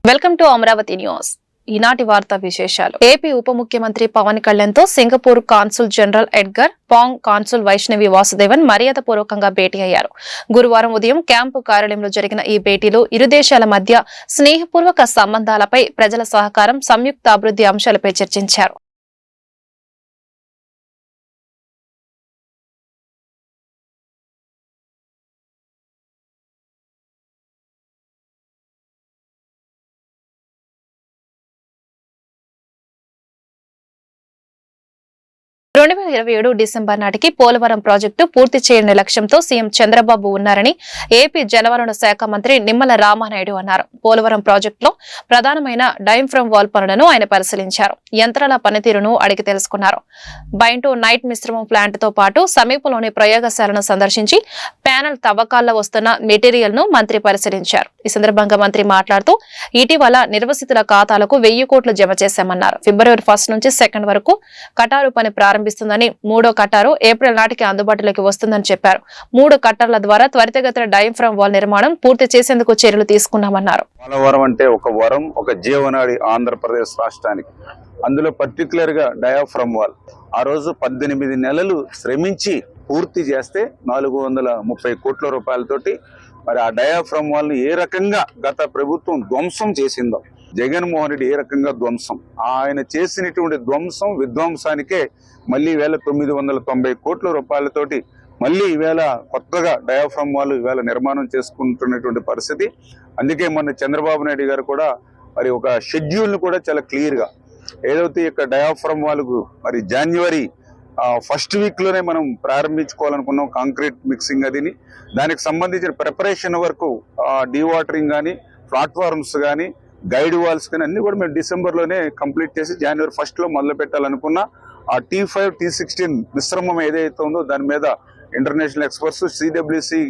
Welcome to Amaravati news. ఈనాటి వార్తా విశేషాలు. ఏపీ ఉప ముఖ్యమంత్రి పవన్ కళ్యాణ్ తో Singapore consul general Edgar Pang, consul Vaishnavi Vasudevan మర్యాదపూర్వకంగా భేటీ అయ్యారు. గురువారం ఉదయం క్యాంపు కార్యాలయంలో జరిగిన ఈ భేటీలో ఇరు దేశాల మధ్య స్నేహపూర్వక సంబంధాలపై, ప్రజల సహకారం, సంయుక్త అభివృద్ధి అంశాలపై చర్చించారు. డిసెంబర్ నాటికి పోలవరం ప్రాజెక్టు పూర్తి చేయని లక్ష్యంతో సీఎం చంద్రబాబు ఉన్నారని ఏపీ జలవనరుల శాఖ మంత్రి నిమ్మల రామానాయుడు అన్నారు. పోలవరం ప్రాజెక్టులో ప్రధానమైన డైఫ్రమ్ వాల్ పనులను ఆయన పరిశీలించారు. యంత్రాల పనితీరును అడిగి తెలుసుకున్నారు. బైంటో నైట్ మిశ్రమం ప్లాంట్ తో పాటు సమీపంలోని ప్రయోగశాలను సందర్శించి ప్యానెల్ తవ్వకాల్లో వస్తున్న మెటీరియల్ ను మంత్రి పరిశీలించారు. ఈ సందర్భంగా మంత్రి మాట్లాడుతూ ఇటీవల నిర్వసితుల ఖాతాలకు 1000 కోట్లు జమ చేశామన్నారు. ఫిబ్రవరి 1 నుంచి 2 వరకు కటారు పని ప్రారంభిస్తుందని, 3వ కటారు ఏప్రిల్ నాటికి అందుబాటులోకి వస్తుందని చెప్పారు. 3 కట్టర్ల ద్వారా త్వరితగతిన డయాఫ్రమ్ వాల్ నిర్మాణం పూర్తి చేసేందుకు చర్యలు తీసుకున్నామన్నారు. పోలవరం అంటే ఒక వరం, ఒక జీవనాడి ఆంధ్రప్రదేశ్ రాష్ట్రానికి. అందులో పర్టికులర్ గా డయాఫ్రమ్ వాల్ ఆ రోజు 18 నెలలు శ్రమించి పూర్తి చేస్తే 430 కోట్ల రూపాయలతోటి మరి ఆ డయాఫ్రమ్ వాల్ ని ఏ రకంగా గత ప్రభుత్వం ధ్వంసం చేసిందో, జగన్మోహన్ రెడ్డి ఏ రకంగా ధ్వంసం, ఆయన చేసినటువంటి ధ్వంసం విధ్వంసానికే మళ్ళీ 990 కోట్ల రూపాయలతోటి మళ్ళీ ఈవేళ కొత్తగా డయాఫ్రమ్ వాల్ ఈవేళ నిర్మాణం చేసుకుంటున్నటువంటి పరిస్థితి. అందుకే మొన్న చంద్రబాబు నాయుడు గారు కూడా మరి ఒక షెడ్యూల్ ను కూడా చాలా క్లియర్ గా ఏదైతే ఇక్కడ డయాఫ్రమ్ వాల్ కు మరి జనవరి 1st వీక్ లోనే మనం ప్రారంభించుకోవాలనుకున్నాం. కాంక్రీట్ మిక్సింగ్ అదిని దానికి సంబంధించిన ప్రిపరేషన్ వరకు డీవాటరింగ్ కానీ, ప్లాట్ఫార్మ్స్ కానీ, గైడ్ వాల్స్ కానీ అన్ని కూడా మేము డిసెంబర్ లోనే కంప్లీట్ చేసి జనవరి 1st లో మొదలు పెట్టాలనుకున్నా. ఆ T5, T16 మిశ్రమం ఏదైతే ఉందో దాని మీద ఇంటర్నేషనల్ ఎక్స్పర్ట్స్, సిడబ్ల్యూసి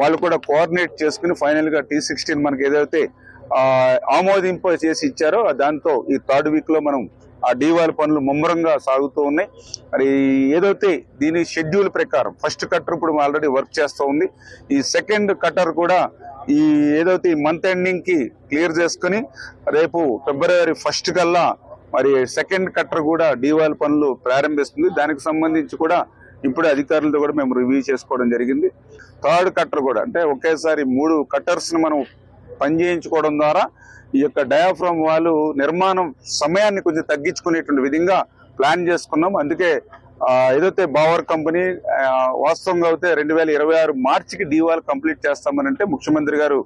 వాళ్ళు కూడా కోఆర్డినేట్ చేసుకుని ఫైనల్ గా T16 మనకి ఏదైతే ఆమోదింపు చేసి ఇచ్చారో దాంతో ఈ 3rd వీక్ లో మనం ఆ డీవాల్ పనులు ముమ్మరంగా సాగుతూ ఉన్నాయి. మరి ఏదైతే దీని షెడ్యూల్ ప్రకారం 1st కట్టర్ ఇప్పుడు ఆల్రెడీ వర్క్ చేస్తూ ఉంది. ఈ 2nd కట్టర్ కూడా ఈ ఏదైతే ఈ మంత్ ఎండింగ్ కి క్లియర్ చేసుకుని రేపు ఫిబ్రవరి 1st కల్లా మరి 2nd కట్టర్ కూడా డీవాల్ పనులు ప్రారంభిస్తుంది. దానికి సంబంధించి కూడా ఇప్పుడు అధికారులతో కూడా మేము రివ్యూ చేసుకోవడం జరిగింది. 3rd కట్టర్ కూడా అంటే ఒకేసారి 3 కట్టర్స్ ని మనం పనిచేయించుకోవడం ద్వారా ఈ యొక్క డయాఫ్రమ్ వాల్ నిర్మాణం సమయాన్ని కొంచెం తగ్గించుకునేటువంటి విధంగా ప్లాన్ చేసుకున్నాం. అందుకే ఏదైతే బావర్ కంపెనీ వాస్తవంగా అయితే 2026 మార్చికి డీవాల్ కంప్లీట్ చేస్తామని అంటే ముఖ్యమంత్రి గారు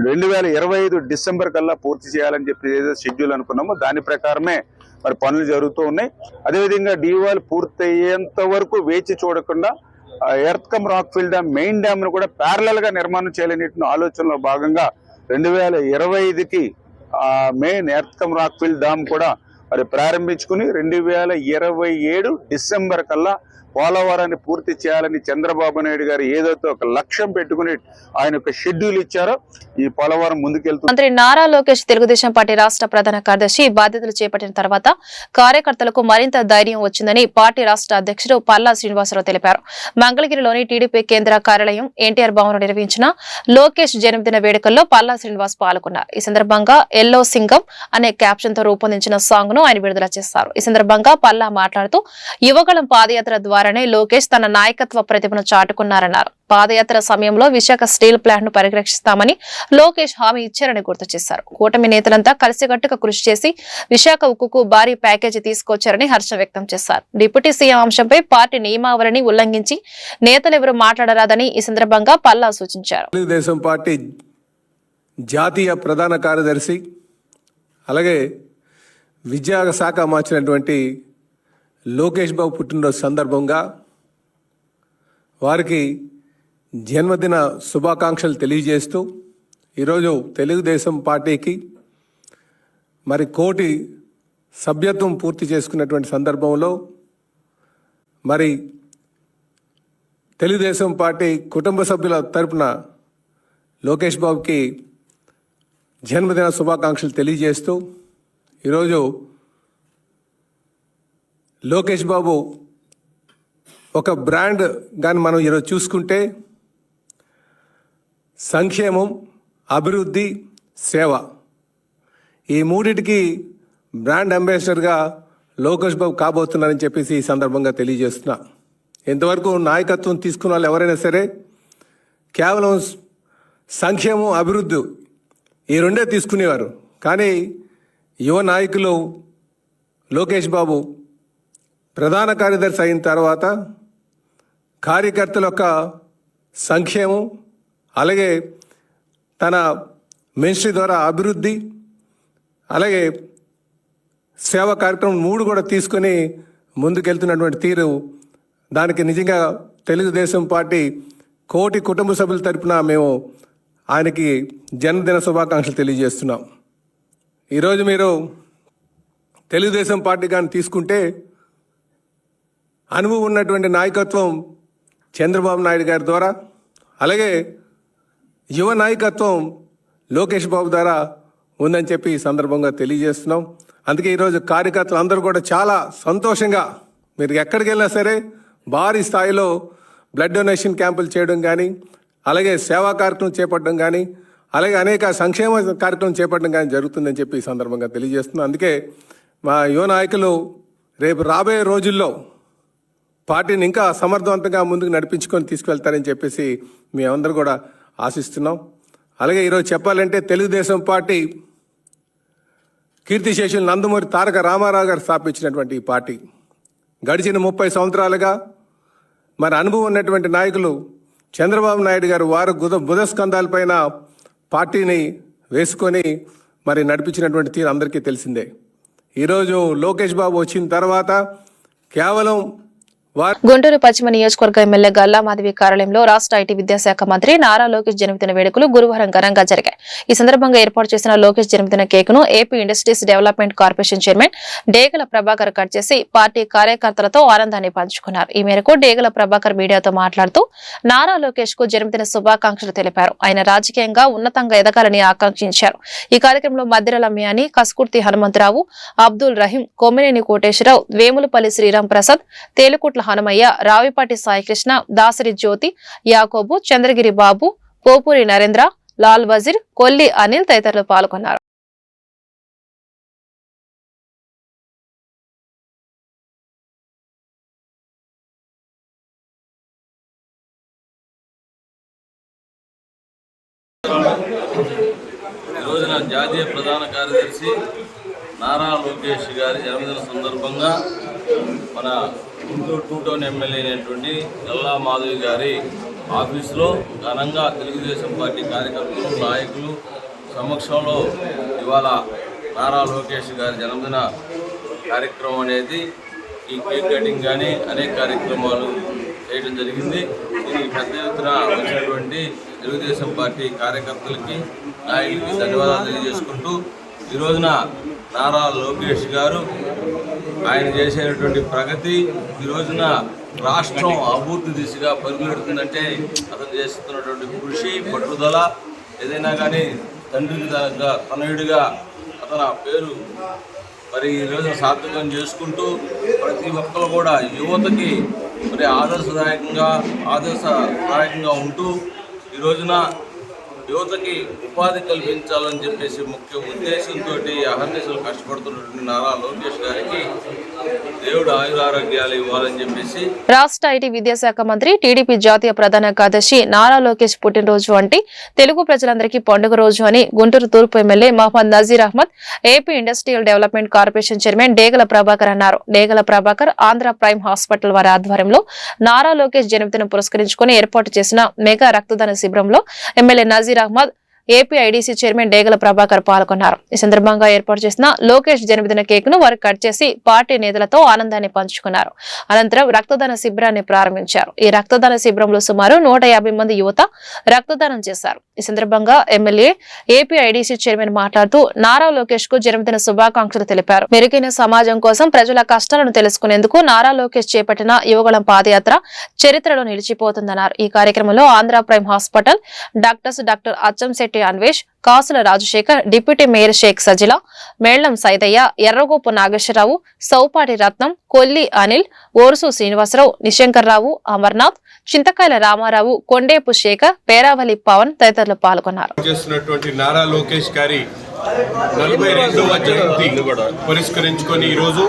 2025 డిసెంబర్ కల్లా పూర్తి చేయాలని చెప్పి ఏదో షెడ్యూల్ అనుకున్నామో దాని ప్రకారమే మరి పనులు జరుగుతూ ఉన్నాయి. అదేవిధంగా డీవాల్ పూర్తయ్యేంత వరకు వేచి చూడకుండా ఎర్త్కమ్ రాక్ఫిల్ డ్యామ్ మెయిన్ డ్యామ్ ను కూడా ప్యారలల్ గా నిర్మాణం చేయాలనే ఆలోచనలో భాగంగా 2025కి మెయిన్ ఎర్త్కమ్ రాక్ఫిల్ డ్యామ్ కూడా మరి ప్రారంభించుకుని 2027 డిసెంబర్ కల్లా పోలవరాన్ని పూర్తి చేయాలని చంద్రబాబు నాయుడు గారు ఏదైతే ఒక లక్ష్యం పెట్టుకుని ఆయన ఒక షెడ్యూల్ ఇచ్చారో ఈ పోలవరం ముందుకెళ్తుంది. మంత్రి నారా లోకేష్ తెలుగుదేశం పార్టీ రాష్ట్ర ప్రధాన కార్యదర్శి బాధ్యతలు చేపట్టిన తర్వాత కార్యకర్తలకు మరింత ధైర్యం వచ్చిందని పార్టీ రాష్ట్ర అధ్యక్షుడు పల్లా శ్రీనివాసరావు తెలిపారు. మంగళగిరిలోని టీడీపీ కేంద్ర కార్యాలయం ఎన్టీఆర్ భవన్ నిర్వహించిన లోకేష్ జన్మదిన వేడుకల్లో పల్లా శ్రీనివాస్ పాల్గొన్నారు. ఈ సందర్భంగా ఎల్లో సింగం అనే క్యాప్షన్ తో రూపొందించిన సాంగ్ ను ఆయన విడుదల చేశారు. ఈ సందర్భంగా పల్లా మాట్లాడుతూ యువగళం పాదయాత్ర ద్వారా లోకేష్ తన నాయకత్వ ప్రతిభను చాటుకున్నారన్నారు. పాదయాత్ర సమయంలో విశాఖ స్టీల్ ప్లాంట్ ను పరిరక్షిస్తామని లోకేష్ హామీ ఇచ్చారని గుర్తు చేశారు. కూటమి నేతలంతా కలిసికట్టుగా కృషి చేసి విశాఖ ఉక్కుకు భారీ ప్యాకేజీ తీసుకొచ్చారని హర్షం వ్యక్తం చేశారు. డిప్యూటీ సీఎం అంశంపై పార్టీ నియమావళిని ఉల్లంఘించి నేతలెవరూ మాట్లాడరాదని ఈ సందర్భంగా పల్లా సూచించారు. తెలుగుదేశం పార్టీ జాతీయ ప్రధాన కార్యదర్శి అలాగే విద్యాశాఖ మార్చినటువంటి లోకేష్ బాబు పుట్టినరోజు సందర్భంగా వారికి జన్మదిన శుభాకాంక్షలు తెలియజేస్తూ ఈరోజు తెలుగుదేశం పార్టీకి మరి 1 కోటి సభ్యత్వం పూర్తి చేసుకున్నటువంటి సందర్భంలో మరి తెలుగుదేశం పార్టీ కుటుంబ సభ్యుల తరపున లోకేష్ బాబుకి జన్మదిన శుభాకాంక్షలు తెలియజేస్తూ ఈరోజు లోకేష్ బాబు ఒక బ్రాండ్ కానీ మనం ఈరోజు చూసుకుంటే సంక్షేమం, అభివృద్ధి, సేవ ఈ మూడిటికి బ్రాండ్ అంబాసిడర్గా లోకేష్ బాబు కాబోతున్నారని చెప్పేసి ఈ సందర్భంగా తెలియజేస్తున్నా. ఇంతవరకు నాయకత్వం తీసుకున్న వాళ్ళు ఎవరైనా సరే కేవలం సంక్షేమం, అభివృద్ధి ఈ రెండే తీసుకునేవారు. కానీ యువ నాయకులు లోకేష్ బాబు ప్రధాన కార్యదర్శి అయిన తర్వాత కార్యకర్తల యొక్క సంక్షేమం, అలాగే తన మినిస్ట్రీ ద్వారా అభివృద్ధి, అలాగే సేవా కార్యక్రమం 3 కూడా తీసుకొని ముందుకెళ్తున్నటువంటి తీరు, దానికి నిజంగా తెలుగుదేశం పార్టీ కోటి కుటుంబ సభ్యుల తరపున మేము ఆయనకి జన్మదిన శుభాకాంక్షలు తెలియజేస్తున్నాం. ఈరోజు మీరు తెలుగుదేశం పార్టీ కానీ తీసుకుంటే అనుభవం ఉన్నటువంటి నాయకత్వం చంద్రబాబు నాయుడు గారి ద్వారా, అలాగే యువ నాయకత్వం లోకేష్ బాబు ద్వారా ఉందని చెప్పి ఈ సందర్భంగా తెలియజేస్తున్నాం. అందుకే ఈరోజు కార్యకర్తలు అందరూ కూడా చాలా సంతోషంగా, మీరు ఎక్కడికి వెళ్ళినా సరే భారీ స్థాయిలో బ్లడ్ డొనేషన్ క్యాంపులు చేయడం కానీ, అలాగే సేవా కార్యక్రమం చేపట్టడం కానీ, అలాగే అనేక సంక్షేమ కార్యక్రమం చేపట్టడం కానీ జరుగుతుందని చెప్పి ఈ సందర్భంగా తెలియజేస్తున్నాం. అందుకే మా యువ నాయకులు రేపు రాబోయే రోజుల్లో పార్టీని ఇంకా సమర్థవంతంగా ముందుకు నడిపించుకొని తీసుకువెళ్తారని చెప్పేసి మేమందరూ కూడా ఆశిస్తున్నాం. అలాగే ఈరోజు చెప్పాలంటే తెలుగుదేశం పార్టీ కీర్తిశేషులు నందమూరి తారక రామారావు గారు స్థాపించినటువంటి ఈ పార్టీ గడిచిన 30 సంవత్సరాలుగా మరి అనుభవం ఉన్నటువంటి నాయకులు చంద్రబాబు నాయుడు గారు వారు బుధస్కంధాలపైన పార్టీని వేసుకొని మరి నడిపించినటువంటి తీరు అందరికీ తెలిసిందే. ఈరోజు లోకేష్ బాబు వచ్చిన తర్వాత కేవలం గుంటూరు పశ్చిమ నియోజకవర్గ ఎమ్మెల్యే గల్లా మాధవి కార్యాలయంలో రాష్ట్ర ఐటీ విద్యాశాఖ మంత్రి నారా లోకేష్ జన్మదిన వేడుకలు గురువారం ఘనంగా జరిగాయి. ఈ సందర్భంగా ఏర్పాటు చేసిన లోకేష్ జన్మదిన కేకును AP industries development corporation chairman Degala Prabhakar cut చేసి పార్టీ కార్యకర్తలతో ఆనందాన్ని పంచుకున్నారు. ఈ మేరకు డేగల ప్రభాకర్ మీడియాతో మాట్లాడుతూ నారా లోకేష్ కు జన్మదిన శుభాకాంక్షలు తెలిపారు. ఆయన రాజకీయంగా ఉన్నతంగా ఎదగాలని ఆకాంక్షించారు. ఈ కార్యక్రమంలో మద్దిరల మియాని, కస్కుర్తి హనుమంతరావు, అబ్దుల్ రహీం, కొమ్మినేని కోటేశ్వరరావు, వేములపల్లి శ్రీరామ్ ప్రసాద్, తేలుకుట్ల హనుమయ్య, రావిపాటి సాయికృష్ణ, దాసరి జ్యోతి, యాకోబు, చంద్రగిరి బాబు, పోపూరి నరేంద్ర, లాల్ వజీర్, కొల్లి అనిల్ తదితరులు పాల్గొన్నారు. ఈ రోజున జాతీయ ప్రధాన కార్యదర్శి నారా లోకేష్ గారి జన్మదిన సందర్భంగా మన గుంటూరు 2 టౌన్ ఎమ్మెల్యే అయినటువంటి గల్లా మాధవి గారి ఆఫీసులో ఘనంగా తెలుగుదేశం పార్టీ కార్యకర్తలు, నాయకులు సమక్షంలో ఇవాళ నారా లోకేష్ గారి జన్మదిన కార్యక్రమం అనేది ఈ కేక్ కటింగ్ కానీ అనేక కార్యక్రమాలు చేయడం జరిగింది. దీనికి పెద్ద ఎత్తున వచ్చినటువంటి తెలుగుదేశం పార్టీ కార్యకర్తలకి, నాయకులకి ధన్యవాదాలు తెలియజేసుకుంటూ ఈ రోజున నారా లోకేష్ గారు ఆయన చేసేటువంటి ప్రగతి ఈ రోజున రాష్ట్రం అభివృద్ధి దిశగా పరుగులెడుతుందంటే అతను చేస్తున్నటువంటి కృషి, పట్టుదల ఏదైనా కానీ తండ్రికి తనయుడిగా అతని పేరు మరి ఈ రోజున సార్థకం చేసుకుంటూ ప్రతి ఒక్కరు కూడా యువతకి మరి ఆదర్శదాయకంగా ఉంటూ ఈ రోజున యువతకి ఉపాధి కల్పించాలని చెప్పేసి ముఖ్య ఉద్దేశంతో అహర్నిశలు కష్టపడుతున్నటువంటి నారా లోకేష్ గారికి దేవుడు ఆయురారోగ్యాలు ఇవ్వాలని చెప్పేసి రాష్ట్ర ఐటీ విద్యాశాఖ మంత్రి, టీడీపీ జాతీయ ప్రధాన కార్యదర్శి నారా లోకేష్ పుట్టినరోజు అంటే తెలుగు ప్రజలందరికీ పండుగ రోజు అని గుంటూరు తూర్పు MLA Mohammed Nazeer Ahmed, AP industrial development corporation chairman Degala Prabhakar అన్నారు. డేగల ప్రభాకర్ ఆంధ్ర ప్రైమ్ హాస్పిటల్ వారి ఆధ్వర్యంలో నారా లోకేష్ జన్మదినం పురస్కరించుకుని ఏర్పాటు చేసిన మెగా రక్తదాన శిబిరంలో MLA Nazeer Ahmed, AP IDC chairman Degala Prabhakar పాల్గొన్నారు. ఈ సందర్భంగా ఏర్పాటు చేసిన లోకేష్ జన్మదిన కేక్ ను వారు కట్ చేసి పార్టీ నేతలతో ఆనందాన్ని పంచుకున్నారు. అనంతరం రక్తదాన శిబిరాన్ని ప్రారంభించారు. ఈ రక్తదాన శిబిరంలో సుమారు 150 మంది యువత రక్తదానం చేశారు. ఈ సందర్భంగా ఎమ్మెల్యే, ఏపీ ఐడీసీ చైర్మన్ మాట్లాడుతూ నారా లోకేష్ కు జన్మదిన శుభాకాంక్షలు తెలిపారు. మెరుగైన సమాజం కోసం ప్రజల కష్టాలను తెలుసుకునేందుకు నారా లోకేష్ చేపట్టిన యువగళం పాదయాత్ర చరిత్రలో నిలిచిపోతుందన్నారు. ఈ కార్యక్రమంలో ఆంధ్ర ప్రైమ్ హాస్పిటల్ డాక్టర్ అచ్చంశెట్టి కోటి అన్వేష్, కాసుల రాజశేఖర్, డిప్యూటీ మేయర్ షేక్ సజిలా, మేళ్లం సైదయ్య, ఎర్రగోపు నాగేశ్వరరావు, సౌపాటి రత్నం, కొల్లి అనిల్, ఓరుసు శ్రీనివాసరావు, నిశంకర్రావు, అమర్నాథ్, చింతకాయల రామారావు, కొండేపు శేఖర్, పేరావలి పవన్ తదితరులు పాల్గొన్నారు. నారా లోకేష్ గారి 42వ జయంతి పురస్కరించుకొని ఈరోజు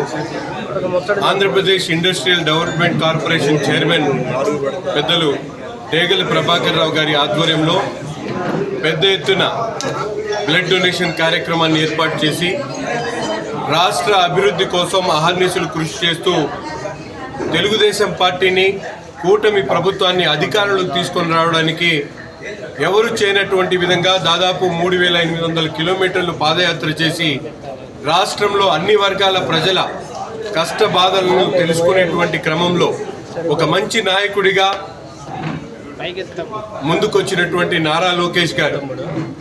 Andhra Pradesh industrial development corporation chairman పెద్దలు డేగల ప్రభాకర్ రావు గారి ఆధ్వర్యంలో పెద్ద ఎత్తున బ్లడ్ డొనేషన్ కార్యక్రమాన్ని ఏర్పాటు చేసి రాష్ట్ర అభివృద్ధి కోసం అహర్నిశలు కృషి చేస్తూ తెలుగుదేశం పార్టీని, కూటమి ప్రభుత్వాన్ని అధికారంలోకి తీసుకొని రావడానికి ఎవరు చేయనటువంటి విధంగా దాదాపు 3,800 కిలోమీటర్లు పాదయాత్ర చేసి రాష్ట్రంలో అన్ని వర్గాల ప్రజల కష్ట బాధలను తెలుసుకునేటువంటి క్రమంలో ఒక మంచి నాయకుడిగా ముందుకొచ్చినటువంటి నారా లోకేష్ గారు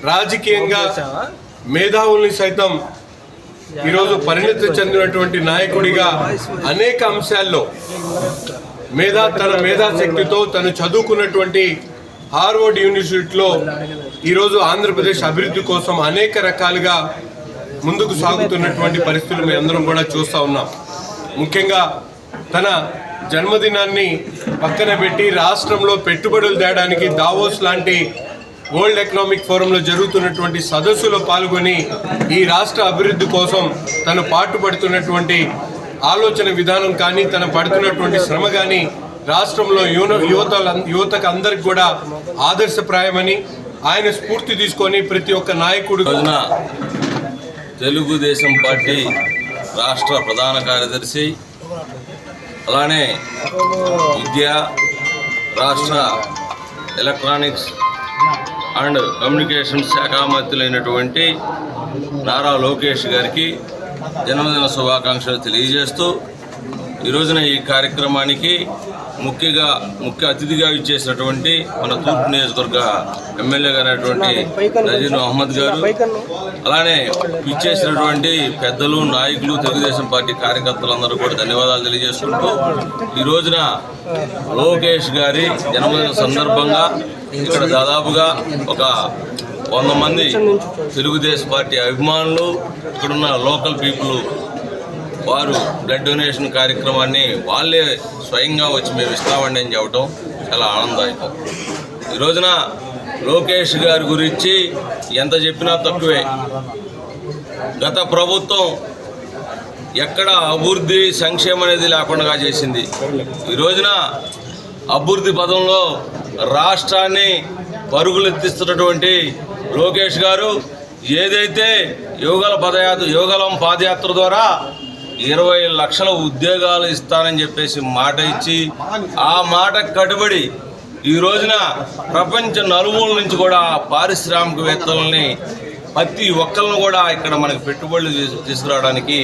రాజకీయంగా మేధావుల్ని సైతం ఈరోజు పరిణతి చెందినటువంటి నాయకుడిగా అనేక అంశాల్లో తన మేధాశక్తితో తను చదువుకున్నటువంటి హార్వర్డ్ యూనివర్సిటీలో ఈరోజు ఆంధ్రప్రదేశ్ అభివృద్ధి కోసం అనేక రకాలుగా ముందుకు సాగుతున్నటువంటి పరిస్థితులు మేము అందరం కూడా చూస్తూ ఉన్నాం. ముఖ్యంగా తన జన్మదినాన్ని పక్కన పెట్టి రాష్ట్రంలో పెట్టుబడులు తేడానికి దావోస్ లాంటి వరల్డ్ ఎకనామిక్ ఫోరంలో జరుగుతున్నటువంటి సదస్సులో పాల్గొని ఈ రాష్ట్ర అభివృద్ధి కోసం తను పాటుపడుతున్నటువంటి ఆలోచన విధానం కానీ తన పడుతున్నటువంటి శ్రమ కానీ రాష్ట్రంలో యువతకు అందరికి కూడా ఆదర్శప్రాయమని ఆయన స్ఫూర్తి తీసుకొని ప్రతి ఒక్క నాయకుడు తెలుగుదేశం పార్టీ రాష్ట్ర ప్రధాన కార్యదర్శి, అలానే విద్య, రాష్ట్ర ఎలక్ట్రానిక్స్ అండ్ కమ్యూనికేషన్ శాఖ మంత్రులైనటువంటి నారా లోకేష్ గారికి జన్మదిన శుభాకాంక్షలు తెలియజేస్తూ ఈరోజున ఈ కార్యక్రమానికి ముఖ్య అతిథిగా ఇచ్చేసినటువంటి మన తూర్పు నియోజకవర్గ ఎమ్మెల్యే గారైనటువంటి నజీర్ అహ్మద్ గారు, అలానే ఇచ్చేసినటువంటి పెద్దలు, నాయకులు, తెలుగుదేశం పార్టీ కార్యకర్తలందరూ కూడా ధన్యవాదాలు తెలియజేసుకుంటూ ఈ రోజున లోకేష్ గారి జన్మదిన సందర్భంగా ఇక్కడ దాదాపుగా ఒక 100 మంది తెలుగుదేశం పార్టీ అభిమానులు, ఇక్కడున్న లోకల్ పీపుల్ వారు బ్లడ్ డొనేషన్ కార్యక్రమాన్ని వాళ్ళే స్వయంగా వచ్చి మేము ఇస్తామండి అని చెప్పడం చాలా ఆనందదాయకం. ఈ రోజున లోకేష్ గారి గురించి ఎంత చెప్పినా తక్కువే. గత ప్రభుత్వం ఎక్కడ అభివృద్ధి, సంక్షేమం అనేది లేకుండా చేసింది. ఈ రోజున అభివృద్ధి పదంలో రాష్ట్రాన్ని పరుగులెత్తిస్తున్నటువంటి లోకేష్ గారు ఏదైతే యువగలం పాదయాత్ర ద్వారా 20 లక్షల ఉద్యోగాలు ఇస్తానని చెప్పేసి మాట ఇచ్చి ఆ మాట కట్టుబడి ఈ రోజున ప్రపంచ నలుమూల నుంచి కూడా పారిశ్రామికవేత్తలని ప్రతి ఒక్కరిని కూడా ఇక్కడ మనకి పెట్టుబడులు తీసుకురావడానికి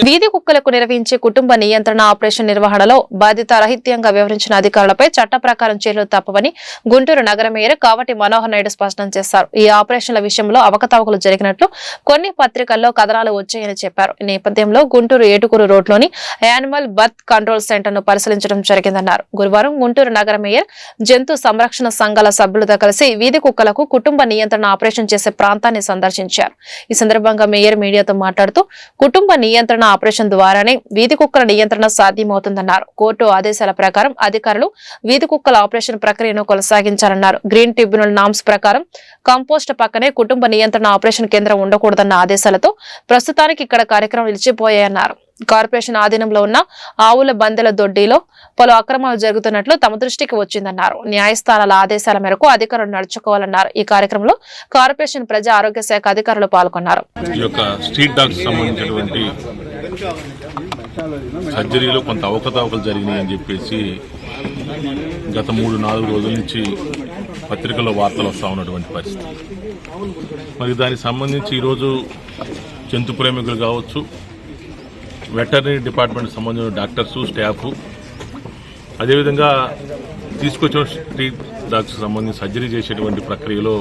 వీధి కుక్కలకు నిర్వహించే కుటుంబ నియంత్రణ ఆపరేషన్ నిర్వహణలో బాధ్యత రహిత్యంగా వ్యవహరించిన అధికారులపై చట్ట ప్రకారం చర్యలు తప్పవని గుంటూరు నగర మేయర్ కావటి మనోహర్ నాయుడు స్పష్టం చేశారు. ఈ ఆపరేషన్ల విషయంలో అవకతవకలు జరిగినట్లు కొన్ని పత్రికల్లో కథనాలు వచ్చాయని చెప్పారు. ఈ నేపథ్యంలో గుంటూరు ఏటుకూరు రోడ్లోని యానిమల్ బర్త్ కంట్రోల్ సెంటర్ ను పరిశీలించడం జరిగిందన్నారు. గురువారం గుంటూరు నగర మేయర్ జంతు సంరక్షణ సంఘాల సభ్యులతో కలిసి వీధి కుక్కలకు కుటుంబ నియంత్రణ ఆపరేషన్ చేసే ప్రాంతాన్ని సందర్శించారు. ఈ సందర్భంగా మేయర్ మీడియాతో మాట్లాడుతూ కుటుంబ నియంత్రణ ఆపరేషన్ ద్వారానే వీధి కుక్కల నియంత్రణ సాధ్యమవుతుందన్నారు. కోర్టు ఆదేశాల ప్రకారం అధికారులు వీధి కుక్కల ఆపరేషన్ ప్రక్రియను కొనసాగించాలన్నారు. గ్రీన్ ట్రిబ్యునల్ నామ్స్ ప్రకారం కంపోస్ట్ పక్కనే కుటుంబ నియంత్రణ ఆపరేషన్ కేంద్రం ఉండకూడదన్న ఆదేశాలతో ప్రస్తుతానికి ఇక్కడ కార్యక్రమం నిలిచిపోయాయన్నారు. కార్పొరేషన్ ఆధీనంలో ఉన్న ఆవుల బందెల దొడ్డిలో పలు అక్రమాలు జరుగుతున్నట్లు తమ దృష్టికి వచ్చిందన్నారు. న్యాయస్థానాల ఆదేశాల మేరకు అధికారులు నడుచుకోవాలన్నారు. ఈ కార్యక్రమంలో కార్పొరేషన్ ప్రజా ఆరోగ్య శాఖ అధికారులు పాల్గొన్నారు. స్ట్రీట్ డాగ్స్ సంబంధించినటువంటి సర్జరీలో కొంత అవకతవకలు జరిగినాయి అని చెప్పేసి గత 3-4 రోజుల నుంచి పత్రికల్లో వార్తలు వస్తూ ఉన్నటువంటి పరిస్థితి. మరి దానికి సంబంధించి ఈరోజు జంతు ప్రేమికులు కావచ్చు, వెటర్నరీ డిపార్ట్మెంట్ సంబంధించిన డాక్టర్స్, స్టాఫ్, అదేవిధంగా తీసుకొచ్చిన స్ట్రీట్ డాగ్స్ సంబంధించి సర్జరీ చేసేటువంటి ప్రక్రియలో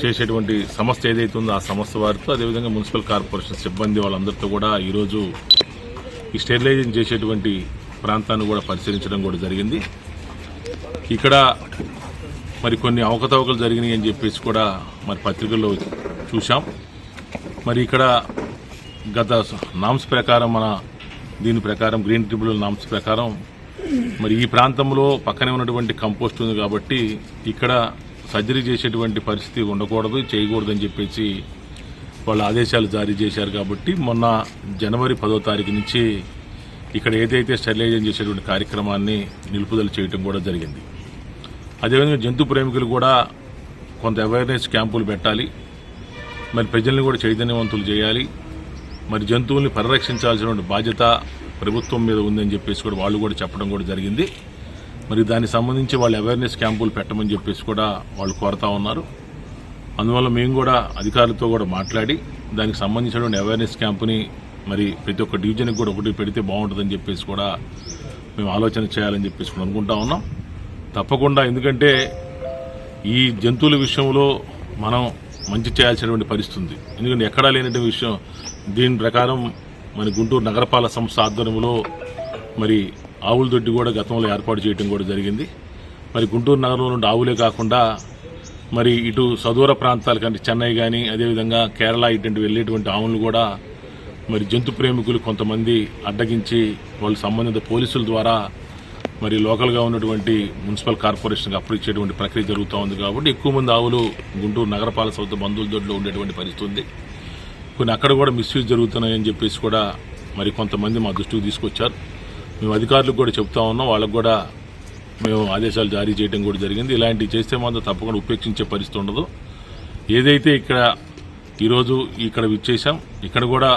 చేసేటువంటి సంస్థ ఏదైతే ఉందో ఆ సంస్థ వారితో, అదేవిధంగా మున్సిపల్ కార్పొరేషన్ సిబ్బంది వాళ్ళందరితో కూడా ఈరోజు ఈ స్టెరిలైజేషన్ చేసేటువంటి ప్రాంతాన్ని కూడా పరిశీలించడం కూడా జరిగింది. ఇక్కడ మరి కొన్ని అవకతవకలు జరిగినాయి అని చెప్పేసి కూడా మరి పత్రికల్లో చూసాం. మరి ఇక్కడ గత నామ్స్ ప్రకారం దీని ప్రకారం గ్రీన్ ట్రిబ్యునల్ నామ్స్ ప్రకారం మరి ఈ ప్రాంతంలో పక్కనే ఉన్నటువంటి కంపోస్ట్ ఉంది కాబట్టి ఇక్కడ సర్జరీ చేసేటువంటి పరిస్థితి ఉండకూడదు, చేయకూడదు అని చెప్పేసి వాళ్ళ ఆదేశాలు జారీ చేశారు. కాబట్టి మొన్న జనవరి 10వ తారీఖు నుంచి ఇక్కడ ఏదైతే స్టెరిలైజేషన్ చేసేటువంటి కార్యక్రమాన్ని నిలుపుదల చేయడం కూడా జరిగింది. అదేవిధంగా జంతు ప్రేమికులు కూడా కొంత అవేర్నెస్ క్యాంపులు పెట్టాలి, మరి ప్రజల్ని కూడా చైతన్యవంతులు చేయాలి. మరి జంతువుల్ని పరిరక్షించాల్సినటువంటి బాధ్యత ప్రభుత్వం మీద ఉందని చెప్పేసి కూడా వాళ్ళు కూడా చెప్పడం కూడా జరిగింది. మరి దానికి సంబంధించి వాళ్ళు అవేర్నెస్ క్యాంపులు పెట్టమని చెప్పేసి కూడా వాళ్ళు కోరుతా ఉన్నారు. అందువల్ల మేము కూడా అధికారులతో కూడా మాట్లాడి దానికి సంబంధించినటువంటి అవేర్నెస్ క్యాంపుని మరి ప్రతి ఒక్క డివిజన్కి కూడా ఒకటి పెడితే బాగుంటుందని చెప్పేసి కూడా మేము ఆలోచన చేయాలని చెప్పేసి కూడా అనుకుంటా ఉన్నాం. తప్పకుండా, ఎందుకంటే ఈ జంతువుల విషయంలో మనం మంచి చేయాల్సినటువంటి పరిస్థితి ఉంది. ఎందుకంటే ఎక్కడా లేనటువంటి విషయం. దీని ప్రకారం మరి గుంటూరు నగరపాలక సంస్థ ఆధ్వర్యంలో మరి ఆవుల దొడ్డి కూడా గతంలో ఏర్పాటు చేయడం కూడా జరిగింది. మరి గుంటూరు నగరంలో నుండి ఆవులే కాకుండా మరి ఇటు సదూర ప్రాంతాల కంటే చెన్నై కానీ అదేవిధంగా కేరళ ఇటువంటి వెళ్ళేటువంటి ఆవులను కూడా మరి జంతు ప్రేమికులు కొంతమంది అడ్డగించి వాళ్ళు సంబంధిత పోలీసుల ద్వారా మరి లోకల్గా ఉన్నటువంటి మున్సిపల్ కార్పొరేషన్కి అప్పగించేటువంటి ప్రక్రియ జరుగుతూ ఉంది. కాబట్టి ఎక్కువ మంది ఆవులు గుంటూరు నగరపాలక సంస్థ బంధువుల దొడ్లో ఉండేటువంటి పరిస్థితి ఉంది. కొన్ని అక్కడ కూడా మిస్యూజ్ జరుగుతున్నాయని చెప్పేసి కూడా మరి కొంతమంది మా దృష్టికి తీసుకొచ్చారు. మేము అధికారులకు కూడా చెప్తా ఉన్నాం, వాళ్ళకు కూడా మేము ఆదేశాలు జారీ చేయడం కూడా జరిగింది. ఇలాంటివి చేస్తే మాత్రం తప్పకుండా ఉపేక్షించే పరిస్థితి ఉండదు. ఏదైతే ఈరోజు ఇక్కడ విచ్చేసాం, ఇక్కడ కూడా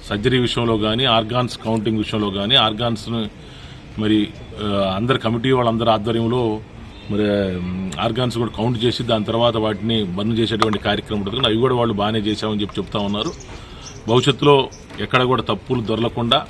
సర్జరీ విషయంలో కానీ ఆర్గాన్స్ కౌంటింగ్ విషయంలో కానీ ఆర్గాన్స్ను మరి అందరు కమిటీ వాళ్ళందరి ఆధ్వర్యంలో మరి ఆర్గాన్స్ కూడా కౌంట్ చేసి దాని తర్వాత వాటిని బర్న్ చేసేటువంటి కార్యక్రమం ఉంటుంది. అవి కూడా వాళ్ళు బాగానే చేశామని చెప్తా ఉన్నారు. భవిష్యత్తులో ఎక్కడ కూడా తప్పులు దొరలకుండా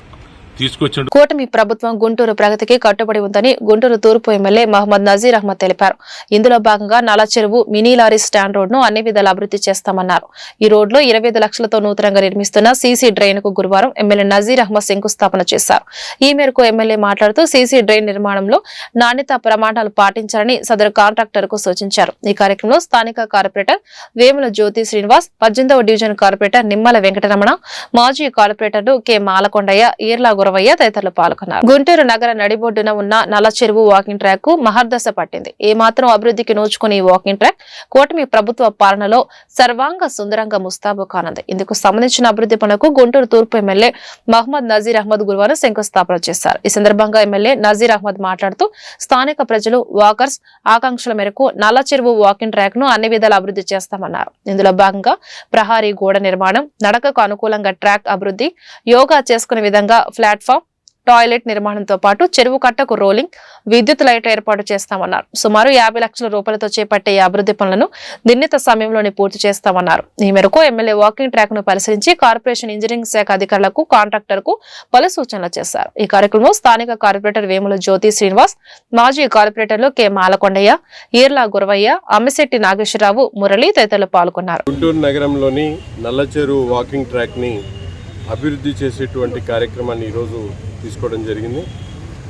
తీసుకొచ్చిన కూటమి ప్రభుత్వం గుంటూరు ప్రగతికి కట్టుబడి ఉందని గుంటూరు తూర్పు ఎమ్మెల్యే మహమ్మద్ నజీర్ అహ్మద్ తెలిపారు. ఇందులో భాగంగా Nallacheruvu mini lorry stand road ను అన్ని విధాలు అభివృద్ధి చేస్తామన్నారు. ఈ రోడ్ లో 25 లక్షలతో నూతనంగా నిర్మిస్తున్న సీసీ డ్రైన్ కు గురువారం ఎమ్మెల్యే నజీర్ అహ్మద్ శంకుస్థాపన చేశారు. ఈ మేరకు ఎమ్మెల్యే మాట్లాడుతూ సీసీ డ్రైన్ నిర్మాణంలో నాణ్యత ప్రమాణాలు పాటించాలని సదరు కాంట్రాక్టర్ కు సూచించారు. ఈ కార్యక్రమంలో స్థానిక కార్పొరేటర్ వేముల జ్యోతి శ్రీనివాస్, 18వ డివిజన్ కార్పొరేటర్ నిమ్మల వెంకటరమణ, మాజీ కార్పొరేటర్లు కె మాలకొండయ్య, ఈర్లా గురవయ్య తదితరులు పాల్గొన్నారు. గుంటూరు నగర నడిబొడ్డున ఉన్న నల్లచెరువు వాకింగ్ ట్రాక్ కు మహర్దశ పట్టింది. ఏమాత్రం అభివృద్ధికి నోచుకుని ఈ వాకింగ్ ట్రాక్ కూటమి ప్రభుత్వ పాలనలో సర్వాంగ సుందరంగా ముస్తాబు కానుంది. ఇందుకు సంబంధించిన అభివృద్ధి పనులకు గుంటూరు తూర్పు ఎమ్మెల్యే మహమ్మద్ నజీర్ అహ్మద్ గురువారం శంకుస్థాపన చేశారు. ఈ సందర్భంగా ఎమ్మెల్యే నజీర్ అహ్మద్ మాట్లాడుతూ స్థానిక ప్రజలు, వాకర్స్ ఆకాంక్షల మేరకు నల్లచెరువు వాకింగ్ ట్రాక్ ను అన్ని విధాలు అభివృద్ధి చేస్తామన్నారు. ఇందులో భాగంగా ప్రహారీ గోడ నిర్మాణం, నడకకు అనుకూలంగా ట్రాక్ అభివృద్ధి, యోగా చేసుకునే విధంగా ప్లాట్ఫామ్, టాయిలెట్ నిర్మాణంతో పాటు చెరువు కట్టకు రోలింగ్, విద్యుత్ లైట్ ఏర్పాటు చేస్తామన్నారు. సుమారు 50 లక్షల రూపాయలతో చేపట్టే ఈ అభివృద్ధి పనులను నిర్ణీత సమయంలోనే పూర్తి చేస్తామన్నారు. ఈ మేరకు ఎమ్మెల్యే వాకింగ్ ట్రాక్ ను పరిశీలించి కార్పొరేషన్ ఇంజనీరింగ్ శాఖ అధికారులకు, కాంట్రాక్టర్ కు పలు సూచనలు చేశారు. ఈ కార్యక్రమంలో స్థానిక కార్పొరేటర్ వేముల జ్యోతి శ్రీనివాస్, మాజీ కార్పొరేటర్లు కె మాలకొండయ్య, ఈర్లా గురవయ్య, అమ్మిశెట్టి నాగేశ్వరరావు, మురళి తదితరులు పాల్గొన్నారు. గుంటూరు నగరంలోని నల్లచెరువు వాకింగ్ ట్రాక్ ని అభివృద్ధి చేసేటువంటి కార్యక్రమాన్ని ఈరోజు తీసుకోవడం జరిగింది.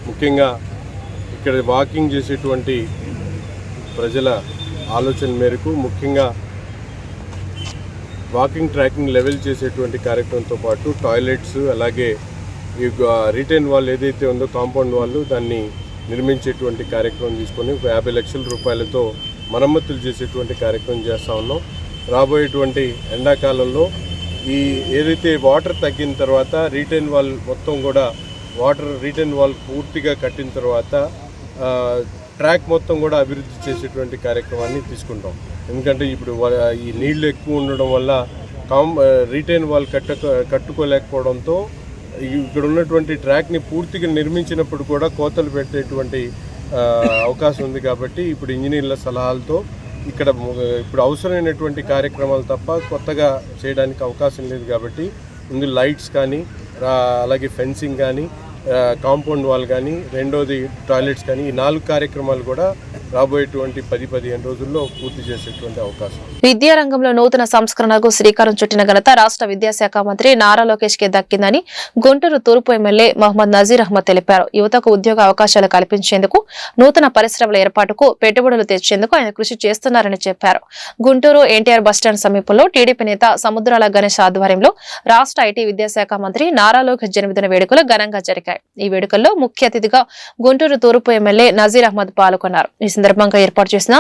ముఖ్యంగా ఇక్కడ వాకింగ్ చేసేటువంటి ప్రజల ఆలోచన మేరకు ముఖ్యంగా వాకింగ్ ట్రాకింగ్ లెవెల్ చేసేటువంటి కార్యక్రమంతో పాటు టాయిలెట్స్, అలాగే ఈ రిటైన్ వాల్ ఏదైతే ఉందో కాంపౌండ్ వాళ్ళు దాన్ని నిర్మించేటువంటి కార్యక్రమం తీసుకొని 50 లక్షల రూపాయలతో మరమ్మతులు చేసేటువంటి కార్యక్రమం చేస్తూ ఉన్నాం. రాబోయేటువంటి ఎండాకాలంలో ఈ ఏదైతే వాటర్ తగ్గిన తర్వాత రిటైన్ వాల్ మొత్తం కూడా రిటైన్ వాల్ పూర్తిగా కట్టిన తర్వాత ట్రాక్ మొత్తం కూడా అభివృద్ధి చేసేటువంటి కార్యక్రమాన్ని తీసుకుంటాం. ఎందుకంటే ఇప్పుడు ఈ నీళ్లు ఎక్కువ ఉండడం వల్ల రిటైన్ వాల్ కట్టుకోలేకపోవడంతో ఇక్కడ ఉన్నటువంటి ట్రాక్ని పూర్తిగా నిర్మించినప్పుడు కూడా కోతలు పెట్టేటువంటి అవకాశం ఉంది. కాబట్టి ఇప్పుడు ఇంజనీర్ల సలహాలతో ఇప్పుడు అవసరమైనటువంటి కార్యక్రమాలు తప్ప కొత్తగా చేయడానికి అవకాశం లేదు. కాబట్టి ముందు లైట్స్ కానీ, అలాగే ఫెన్సింగ్ కానీ, కాంపౌండ్ వాల్ కానీ, రెండోది టాయిలెట్స్ కానీ, ఈ 4 కార్యక్రమాలు కూడా రాబోయేటువంటి 10-15 రోజుల్లో పూర్తి చేసేటువంటి అవకాశం. విద్యారంగంలో నూతన సంస్కరణకు శ్రీకారం చుట్టిన ఘనత రాష్ట్ర విద్యాశాఖ మంత్రి నారా లోకేష్ కి దక్కిందని గుంటూరు తూర్పు ఎమ్మెల్యే మహమ్మద్ నజీర్ అహ్మద్ తెలిపారు. యువతకు ఉద్యోగ అవకాశాలు కల్పించేందుకు, నూతన పరిశ్రమల ఏర్పాటుకు పెట్టుబడులు తెచ్చేందుకు ఆయన కృషి చేస్తున్నారని చెప్పారు. గుంటూరు ఎన్టీఆర్ బస్టాండ్ సమీపంలో టీడీపీ నేత సముద్రాల గణేష్ ఆధ్వర్యంలో రాష్ట్ర ఐటీ విద్యాశాఖ మంత్రి నారా లోకేష్ జన్మదిన వేడుకలు ఘనంగా జరిగాయి. ఈ వేడుకల్లో ముఖ్య అతిథిగా గుంటూరు తూర్పు ఎమ్మెల్యే నజీర్ అహ్మద్ పాల్గొన్నారు. ఈ సందర్భంగా ఏర్పాటు చేసిన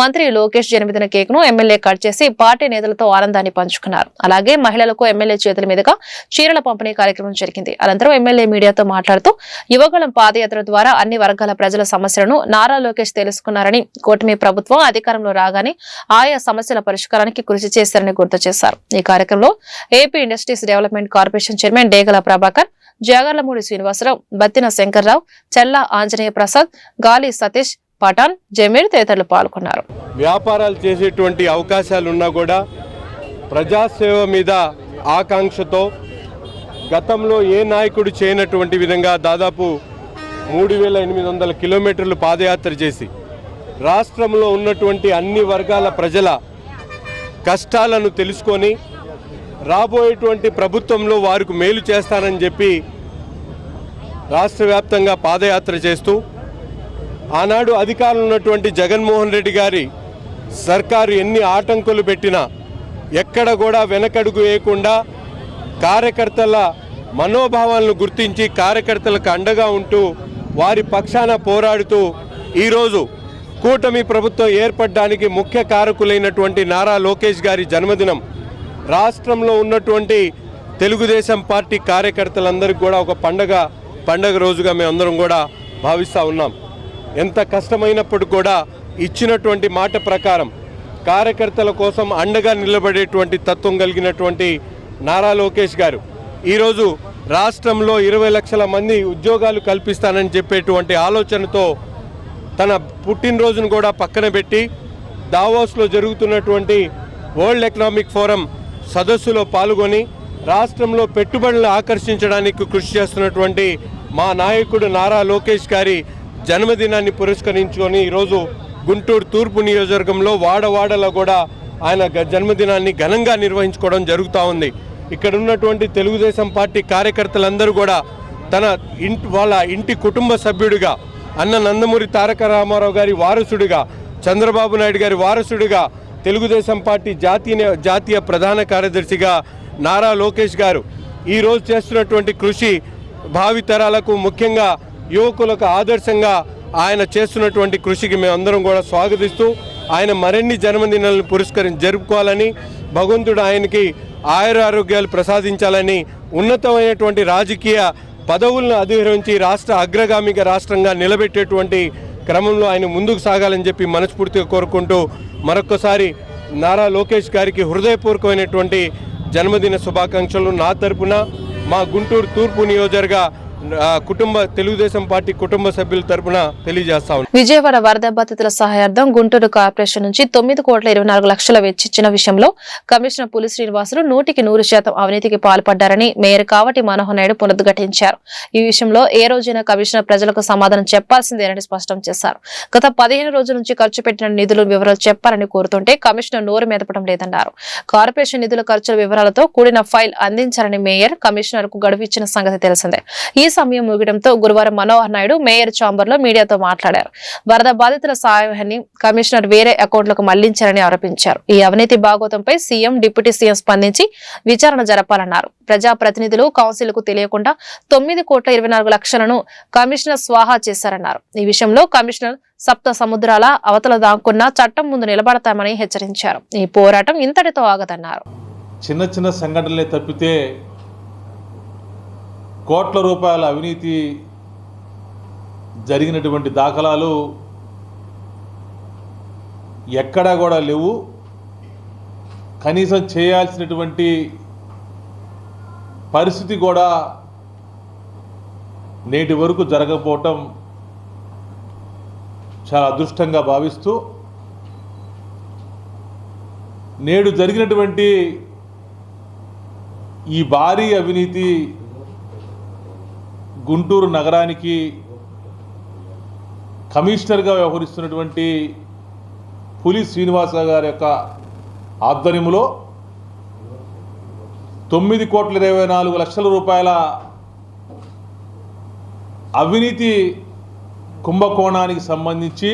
మంత్రి లోకేష్ జన్మదిన కేక్ ను ఎమ్మెల్యే కట్ చేసి పార్టీ నేతలతో ఆనందాన్ని పంచుకున్నారు. అలాగే మహిళలకు ఎమ్మెల్యే చేతుల మీదుగా చీరల పంపిణీ కార్యక్రమం జరిగింది. అనంతరం ఎమ్మెల్యే మీడియాతో మాట్లాడుతూ యువగళం పాదయాత్ర ద్వారా అన్ని వర్గాల ప్రజల సమస్యలను నారా లోకేష్ తెలుసుకున్నారని, కూటమి ప్రభుత్వం అధికారంలో రాగానే ఆయా సమస్యల పరిష్కారానికి కృషి చేశారని గుర్తు చేశారు. ఈ కార్యక్రమంలో AP industries development corporation chairman Degala Prabhakar, Jagarlamudi Srinivasarao, Battina Shankarrao, Chella Anjaneya Prasad, Gali Satish, Pathan, Zameer తదితరులు పాల్గొన్నారు. వ్యాపారాలు చేసేటువంటి అవకాశాలున్నా కూడా ప్రజాసేవ మీద ఆకాంక్షతో గతంలో ఏ నాయకుడు చేయనటువంటి విధంగా దాదాపు 3800 కిలోమీటర్లు పాదయాత్ర చేసి రాష్ట్రంలో ఉన్నటువంటి అన్ని వర్గాల ప్రజల కష్టాలను తెలుసుకొని రాబోయేటువంటి ప్రభుత్వంలో వారికి మేలు చేస్తానని చెప్పి రాష్ట్ర వ్యాప్తంగా పాదయాత్ర చేస్తూ ఆనాడు అధికారంలో ఉన్నటువంటి జగన్మోహన్ రెడ్డి గారి సర్కారు ఎన్ని ఆటంకులు పెట్టినా ఎక్కడ కూడా వెనకడుగు వేయకుండా కార్యకర్తల మనోభావాలను గుర్తించి కార్యకర్తలకు అండగా ఉంటూ వారి పక్షాన పోరాడుతూ ఈరోజు కూటమి ప్రభుత్వం ఏర్పడడానికి ముఖ్య కారకులైనటువంటి నారా లోకేష్ గారి జన్మదినం రాష్ట్రంలో ఉన్నటువంటి తెలుగుదేశం పార్టీ కార్యకర్తలందరికీ కూడా ఒక పండగ రోజుగా మేమందరం కూడా భావిస్తూ ఉన్నాం. ఎంత కష్టమైనప్పుడు కూడా ఇచ్చినటువంటి మాట ప్రకారం కార్యకర్తల కోసం అండగా నిలబడేటువంటి తత్వం కలిగినటువంటి నారా లోకేష్ గారు ఈరోజు రాష్ట్రంలో 20 లక్షల మంది ఉద్యోగాలు కల్పిస్తానని చెప్పేటువంటి ఆలోచనతో తన పుట్టినరోజును కూడా పక్కన పెట్టి దావోస్లో జరుగుతున్నటువంటి వరల్డ్ ఎకనామిక్ ఫోరం సదస్సులో పాల్గొని రాష్ట్రంలో పెట్టుబడులను ఆకర్షించడానికి కృషి చేస్తున్నటువంటి మా నాయకుడు నారా లోకేష్ గారి జన్మదినాన్ని పురస్కరించుకొని ఈరోజు గుంటూరు తూర్పు నియోజకవర్గంలో వాడవాడలో కూడా ఆయన జన్మదినాన్ని ఘనంగా నిర్వహించుకోవడం జరుగుతూ ఉంది. ఇక్కడ ఉన్నటువంటి తెలుగుదేశం పార్టీ కార్యకర్తలందరూ కూడా వాళ్ళ ఇంటి కుటుంబ సభ్యుడిగా, అన్న నందమూరి తారక రామారావు గారి వారసుడిగా, చంద్రబాబు నాయుడు గారి వారసుడిగా, తెలుగుదేశం పార్టీ జాతీయ ప్రధాన కార్యదర్శిగా నారా లోకేష్ గారు ఈరోజు చేస్తున్నటువంటి కృషి భావితరాలకు ముఖ్యంగా యువకులకు ఆదర్శంగా ఆయన చేస్తున్నటువంటి కృషికి మేమందరం కూడా స్వాగతిస్తూ ఆయన మరిన్ని జన్మదినాలను జరుపుకోవాలని, భగవంతుడు ఆయనకి ఆయురారోగ్యాలు ప్రసాదించాలని, ఉన్నతమైనటువంటి రాజకీయ పదవులను అధిరోహించి రాష్ట్ర అగ్రగామిక రాష్ట్రంగా నిలబెట్టేటువంటి క్రమంలో ఆయన ముందుకు సాగాలని చెప్పి మనస్ఫూర్తిగా కోరుకుంటూ మరొకసారి నారా లోకేష్ గారికి హృదయపూర్వకమైనటువంటి జన్మదిన శుభాకాంక్షలు నా తరపున, మా గుంటూరు తూర్పు నియోజకవర్గ తెలుగుదేశం పార్టీ కుటుంబ సభ్యుల తరపున తెలియజేస్తా ఉన్నాం. విజయవాడ వరద బాధితుల సహాయార్థం గుంటూరు కార్పొరేషన్ నుంచి 9,24,00,000 వెచ్చించిన విషయంలో కమిషనర్ పులి శ్రీనివాసులు 100% అవినీతికి పాల్పడ్డారని మేయర్ కావటి మనోహర్ నాయుడు పునరుద్ఘాటించారు. ఈ విషయంలో ఏ రోజైనా కమిషనర్ ప్రజలకు సమాధానం చెప్పాల్సిందేనని స్పష్టం చేశారు. గత 15 రోజుల నుంచి ఖర్చు పెట్టిన నిధుల వివరాలు చెప్పాలని కోరుతుంటే కమిషనర్ నోరు మెదపడం లేదన్నారు. కార్పొరేషన్ నిధుల ఖర్చుల వివరాలతో కూడిన ఫైల్ అందించాలని మేయర్ కమిషనర్ కు గడువు ఇచ్చిన సంగతి తెలిసిందే. ఈ సమయం ముగియడంతో గురువారం మనోహర్ నాయుడు మేయర్ ఛాంబర్ లో మీడియాతో మాట్లాడారు. వరద బాధితుల సహాయాన్ని కమిషనర్ వేరే అకౌంట్లకు మళ్లించారని ఆరోపించారు. ఈ అవినీతి భాగోతంపై సీఎం, డిప్యూటీ సీఎం స్పందించి విచారణ జరపాలన్నారు. ప్రజాప్రతినిధులు, కౌన్సిల్ కు తెలియకుండా 9,24,00,000 కమిషనర్ స్వాహా చేశారన్నారు. ఈ విషయంలో కమిషనర్ సప్త సముద్రాల అవతల దాక్కున్న చట్టం ముందు నిలబడతామని హెచ్చరించారు. ఈ పోరాటం ఇంతటితో ఆగదన్నారు. చిన్న చిన్న సంఘటనలే తప్పితే కోట్ల రూపాయల అవినీతి జరిగినటువంటి దాఖలాలు ఎక్కడా కూడా లేవు. కనీసం చేయాల్సినటువంటి పరిస్థితి కూడా నేటి వరకు జరగకపోవటం చాలా అదృష్టంగా భావిస్తూ, నేడు జరిగినటువంటి ఈ భారీ అవినీతి గుంటూరు నగరానికి కమిషనర్గా వ్యవహరిస్తున్నటువంటి పులి శ్రీనివాసరావు గారి యొక్క ఆధ్వర్యంలో 9,24 లక్షల అవినీతి కుంభకోణానికి సంబంధించి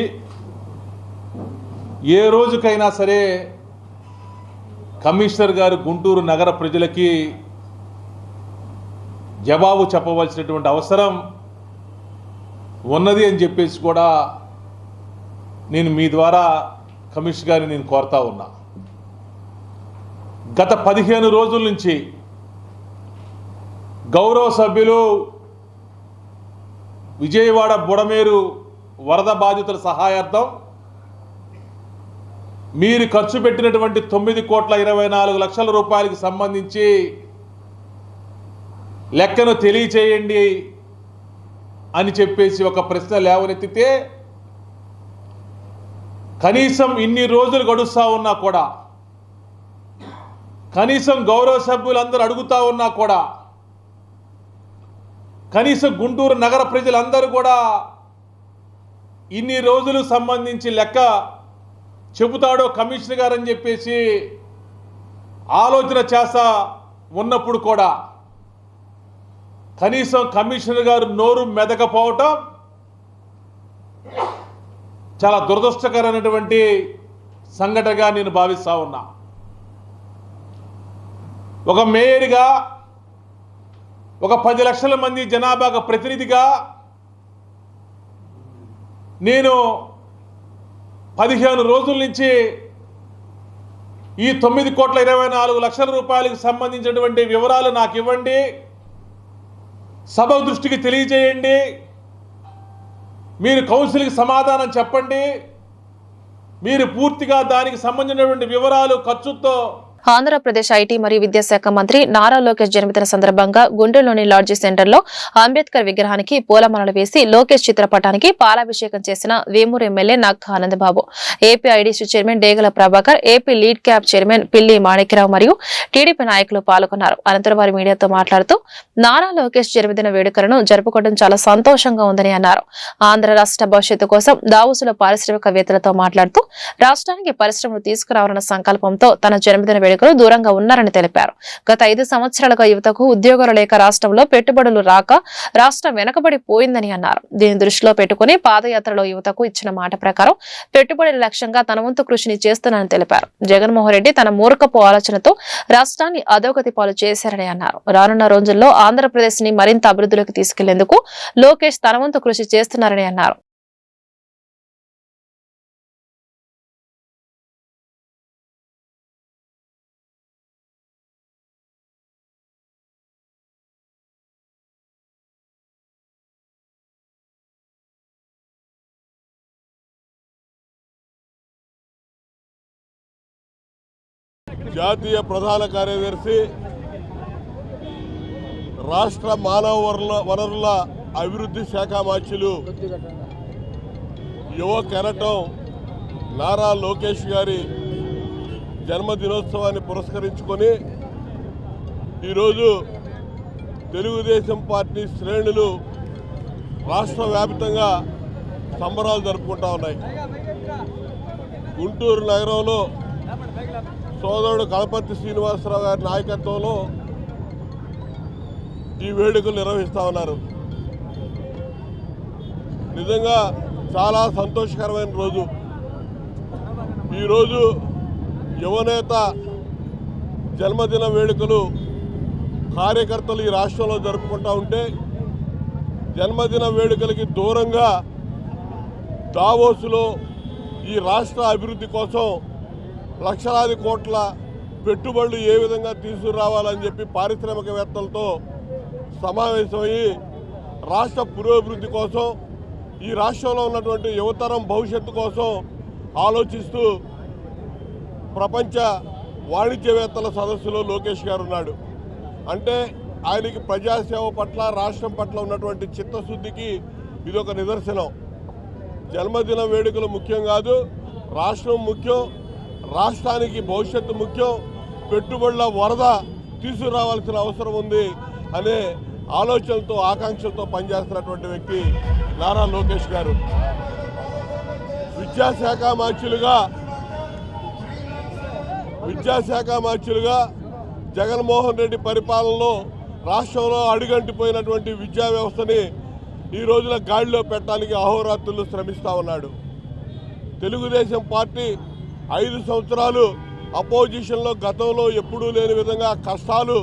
ఏ రోజుకైనా సరే కమిషనర్ గారు గుంటూరు నగర ప్రజలకి జవాబు చెప్పవలసినటువంటి అవసరం ఉన్నది అని చెప్పేసి కూడా నేను మీ ద్వారా కమిషనర్ గారిని నేను కోరుతా ఉన్నా. గత 15 రోజుల నుంచి గౌరవ సభ్యులు విజయవాడ బుడమేరు వరద బాధితుల సహాయార్థం మీరు ఖర్చు పెట్టినటువంటి 9,24 లక్షల రూపాయలకు సంబంధించి లెక్కను తెలియచేయండి అని చెప్పేసి ఒక ప్రశ్న లేవనెత్తితే కనీసం ఇన్ని రోజులు గడుస్తూ ఉన్నా కూడా, కనీసం గౌరవ సభ్యులందరూ అడుగుతూ ఉన్నా కూడా, కనీసం గుంటూరు నగర ప్రజలందరూ కూడా ఇన్ని రోజులు సంబంధించి లెక్క చెబుతాడో కమిషనర్ గారు అని చెప్పేసి ఆలోచన చేస్తా ఉన్నప్పుడు కూడా కనీసం కమిషనర్ గారు నోరు మెదకపోవటం చాలా దురదృష్టకరమైనటువంటి సంఘటనగా నేను భావిస్తా ఉన్నా. ఒక మేయర్గా, ఒక 10 లక్షల మంది జనాభాకు ప్రతినిధిగా నేను 15 రోజుల నుంచి ఈ 9,24 లక్షల రూపాయలకు సంబంధించినటువంటి వివరాలు నాకు ఇవ్వండి, సభ దృష్టికి తెలియజేయండి, మీరు కౌన్సిల్కి సమాధానం చెప్పండి, మీరు పూర్తిగా దానికి సంబంధించినటువంటి వివరాలు ఖర్చుతో. ఆంధ్రప్రదేశ్ ఐటీ మరియు విద్యాశాఖ మంత్రి నారా లోకేష్ జన్మదిన సందర్భంగా గుంటూరులోని లాడ్జీ సెంటర్లో అంబేద్కర్ విగ్రహానికి పూలమాలలు వేసి లోకేష్ చిత్రపటానికి పాలాభిషేకం చేసిన Vemuru MLA Nakka Anandbabu, AP IDC chairman Degala Prabhakar, AP Lidcap chairman Pilli Manikyarao మరియు టీడీపీ నాయకులు పాల్గొన్నారు. అనంతరం వారు మీడియాతో మాట్లాడుతూ నారా లోకేష్ జన్మదిన వేడుకలను జరుపుకోవడం చాలా సంతోషంగా ఉందని అన్నారు. ఆంధ్ర రాష్ట్ర భవిష్యత్తు కోసం దావోసులో పారిశ్రామికవేత్తలతో మాట్లాడుతూ రాష్ట్రానికి పరిశ్రమలు తీసుకురావాలన్న సంకల్పంతో తన జన్మదిన వేడుకలు దూరంగా ఉన్నారని తెలిపారు. గత 5 సంవత్సరాలుగా యువతకు ఉద్యోగాలు లేక రాష్ట్రంలో పెట్టుబడులు రాక రాష్ట్రం వెనకబడిపోయిందని అన్నారు. దీన్ని దృష్టిలో పెట్టుకుని పాదయాత్రలో యువతకు ఇచ్చిన మాట ప్రకారం పెట్టుబడుల లక్ష్యంగా తన వంతు కృషిని చేస్తున్నానని తెలిపారు. జగన్మోహన్ రెడ్డి తన మూర్ఖపు ఆలోచనతో రాష్ట్రాన్ని అధోగతి పాలు చేశారని అన్నారు. రానున్న రోజుల్లో ఆంధ్రప్రదేశ్ ని మరింత అభివృద్ధిలోకి తీసుకెళ్లేందుకు లోకేష్ తన వంతు కృషి చేస్తున్నారని అన్నారు. జాతీయ ప్రధాన కార్యదర్శి, రాష్ట్ర మానవ వనరుల అభివృద్ధి శాఖ మంత్రులు, యువ కెరటం నారా లోకేష్ గారి జన్మదినోత్సవాన్ని పురస్కరించుకొని ఈరోజు తెలుగుదేశం పార్టీ శ్రేణులు రాష్ట్ర వ్యాప్తంగా సంబరాలు జరుపుకుంటా ఉన్నాయి. గుంటూరు నగరంలో సోదరుడు కలపర్తి శ్రీనివాసరావు గారి నాయకత్వంలో ఈ వేడుకలు నిర్వహిస్తూ ఉన్నారు. నిజంగా చాలా సంతోషకరమైన రోజు. ఈరోజు యువనేత జన్మదిన వేడుకలు కార్యకర్తలు ఈ రాష్ట్రంలో జరుపుకుంటూ ఉంటే, జన్మదిన వేడుకలకి దూరంగా దావోసులో ఈ రాష్ట్ర అభివృద్ధి కోసం లక్షలాది కోట్ల పెట్టుబడులు ఏ విధంగా తీసుకురావాలని చెప్పి పారిశ్రామికవేత్తలతో సమావేశమయ్యి రాష్ట్ర పురోభివృద్ధి కోసం, ఈ రాష్ట్రంలో ఉన్నటువంటి యువతరం భవిష్యత్తు కోసం ఆలోచిస్తూ ప్రపంచ వాణిజ్యవేత్తల సదస్సులో లోకేష్ గారు ఉన్నాడు. అంటే ఆయనకి ప్రజాసేవ పట్ల, రాష్ట్రం పట్ల ఉన్నటువంటి చిత్తశుద్ధికి ఇదొక నిదర్శనం. జన్మదిన వేడుకలు ముఖ్యం కాదు, రాష్ట్రం ముఖ్యం, రాష్ట్రానికి భవిష్యత్తు ముఖ్యం, పెట్టుబడుల వరద తీసుకురావాల్సిన అవసరం ఉంది అనే ఆలోచనలతో ఆకాంక్షలతో పనిచేస్తున్నటువంటి వ్యక్తి నారా లోకేష్ గారు. విద్యాశాఖ మార్చులుగా జగన్మోహన్ రెడ్డి పరిపాలనలో రాష్ట్రంలో అడుగంటిపోయినటువంటి విద్యా వ్యవస్థని ఈ రోజున గాడిలో పెట్టడానికి అహోరాత్రులు శ్రమిస్తూ ఉన్నాడు. తెలుగుదేశం పార్టీ 5 సంవత్సరాలు అపోజిషన్లో గతంలో ఎప్పుడూ లేని విధంగా కష్టాలు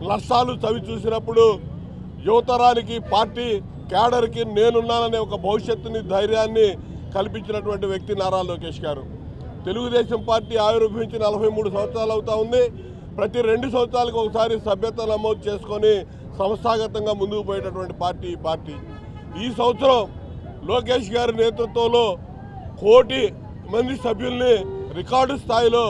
నష్టాలు చవి చూసినప్పుడు యువతరానికి పార్టీ క్యాడర్కి నేనున్నాననే ఒక భవిష్యత్తుని ధైర్యాన్ని కల్పించినటువంటి వ్యక్తి నారా లోకేష్ గారు. తెలుగుదేశం పార్టీ ఆవిర్భవించి 43 సంవత్సరాలు అవుతా ఉంది. ప్రతి 2 సంవత్సరాలకు ఒకసారి సభ్యత నమోదు చేసుకొని సంస్థాగతంగా ముందుకు పోయేటటువంటి పార్టీ ఈ సంవత్సరం లోకేష్ గారి నేతృత్వంలో 1 కోటి మంది సభ్యుల్ని రికార్డు స్థాయిలో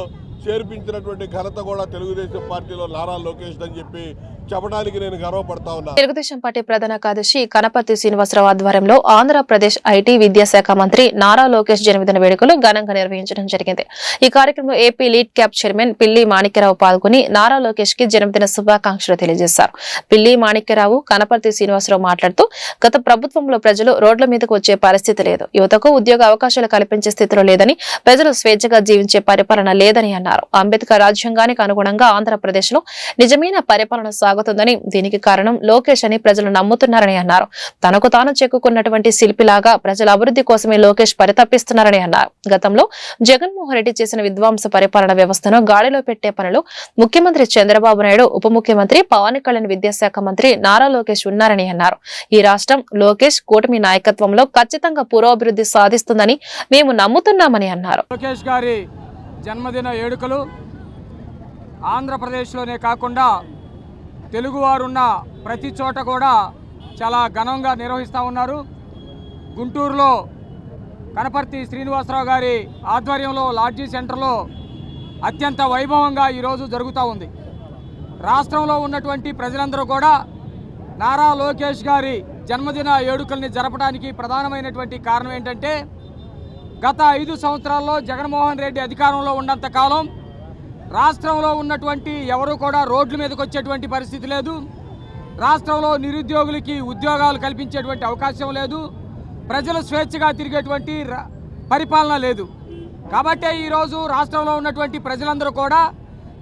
చేర్పించినటువంటి ఘనత కూడా తెలుగుదేశం పార్టీలో నారా లోకేష్ అని చెప్పి చెప్పడానికి నేను గర్వపడతా ఉన్నా. తెలుగుదేశం పార్టీ ప్రధాన కార్యదర్శి కనపర్తి శ్రీనివాసరావు ఆధ్వర్యంలో ఆంధ్రప్రదేశ్ ఐటీ విద్యాశాఖ మంత్రి నారా లోకేష్ జన్మదిన వేడుకలు ఘనంగా నిర్వహించడం జరిగింది. ఈ కార్యక్రమంలో AP lead cap chairman Pilli Manikya Rao పాల్గొని నారా లోకేష్ కి జన్మదిన శుభాకాంక్షలు తెలియజేశారు. పిల్లి మాణిక్యరావు కనపర్తి శ్రీనివాసరావు మాట్లాడుతూ గత ప్రభుత్వంలో ప్రజలు రోడ్ల మీదకు వచ్చే పరిస్థితి లేదు, యువతకు ఉద్యోగ అవకాశాలు కల్పించే స్థితిలో లేదని, ప్రజలు స్వేచ్ఛగా జీవించే పరిపాలన లేదని అన్నారు. అంబేద్కర్ రాజ్యాంగానికి అనుగుణంగా ఆంధ్రప్రదేశ్ లో నిజమైన పరిపాలన సాగుతుందని, దీనికి కారణం లోకేష్ అని ప్రజలు నమ్ముతున్నారని అన్నారు. తనకు తాను చెక్కుకున్నటువంటి శిల్పిలాగా ప్రజల అభివృద్ధి కోసమే లోకేష్ పరితపిస్తున్నారని అన్నారు. గతంలో జగన్మోహన్ రెడ్డి చేసిన విధ్వంస పరిపాలన వ్యవస్థను గాడిలో పెట్టే పనులు ముఖ్యమంత్రి చంద్రబాబు నాయుడు, ఉప ముఖ్యమంత్రి పవన్ కళ్యాణ్, విద్యాశాఖ మంత్రి నారా లోకేష్ ఉన్నారని అన్నారు. ఈ రాష్ట్రం లోకేష్ కూటమి నాయకత్వంలో ఖచ్చితంగా పురోభివృద్ధి సాధిస్తుందని మేము నమ్ముతున్నామని అన్నారు. లోకేష్ గారి జన్మదిన వేడుకలు ఆంధ్రప్రదేశ్లోనే కాకుండా తెలుగువారున్న ప్రతి చోట కూడా చాలా ఘనంగా నిర్వహిస్తూ ఉన్నారు. గుంటూరులో కనపర్తి శ్రీనివాసరావు గారి ఆధ్వర్యంలో లాడ్జీ సెంటర్లో అత్యంత వైభవంగా ఈరోజు జరుగుతూ ఉంది. రాష్ట్రంలో ఉన్నటువంటి ప్రజలందరూ కూడా నారా లోకేష్ గారి జన్మదిన వేడుకల్ని జరపడానికి ప్రధానమైనటువంటి కారణం ఏంటంటే, గత 5 సంవత్సరాల్లో జగన్మోహన్ రెడ్డి అధికారంలో ఉన్నంత కాలం రాష్ట్రంలో ఉన్నటువంటి ఎవరు కూడా రోడ్ల మీదకి వచ్చేటువంటి పరిస్థితి లేదు. రాష్ట్రంలో నిరుద్యోగులకి ఉద్యోగాలు కల్పించేటువంటి అవకాశం లేదు. ప్రజలు స్వేచ్ఛగా తిరిగేటువంటి పరిపాలన లేదు. కాబట్టే ఈరోజు రాష్ట్రంలో ఉన్నటువంటి ప్రజలందరూ కూడా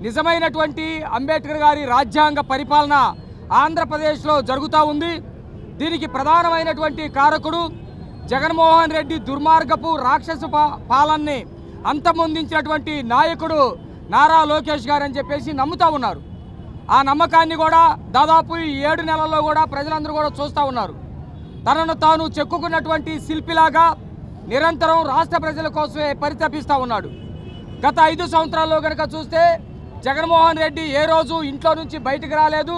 నిజమైనటువంటి అంబేద్కర్ గారి రాజ్యాంగ పరిపాలన ఆంధ్రప్రదేశ్లో జరుగుతూ ఉంది. దీనికి ప్రధానమైనటువంటి కారకుడు జగన్మోహన్ రెడ్డి దుర్మార్గపు రాక్షస పాలనని అంతమొందించినటువంటి నాయకుడు నారా లోకేష్ గారు అని చెప్పేసి నమ్ముతూ ఉన్నారు. ఆ నమ్మకాన్ని కూడా దాదాపు 7 నెలల్లో కూడా ప్రజలందరూ కూడా చూస్తూ ఉన్నారు. తనను తాను చెక్కుకున్నటువంటి శిల్పిలాగా నిరంతరం రాష్ట్ర ప్రజల కోసమే పరితపిస్తూ ఉన్నాడు. గత 5 సంవత్సరాల్లో కనుక చూస్తే జగన్మోహన్ రెడ్డి ఏ రోజు ఇంట్లో నుంచి బయటకు రాలేదు.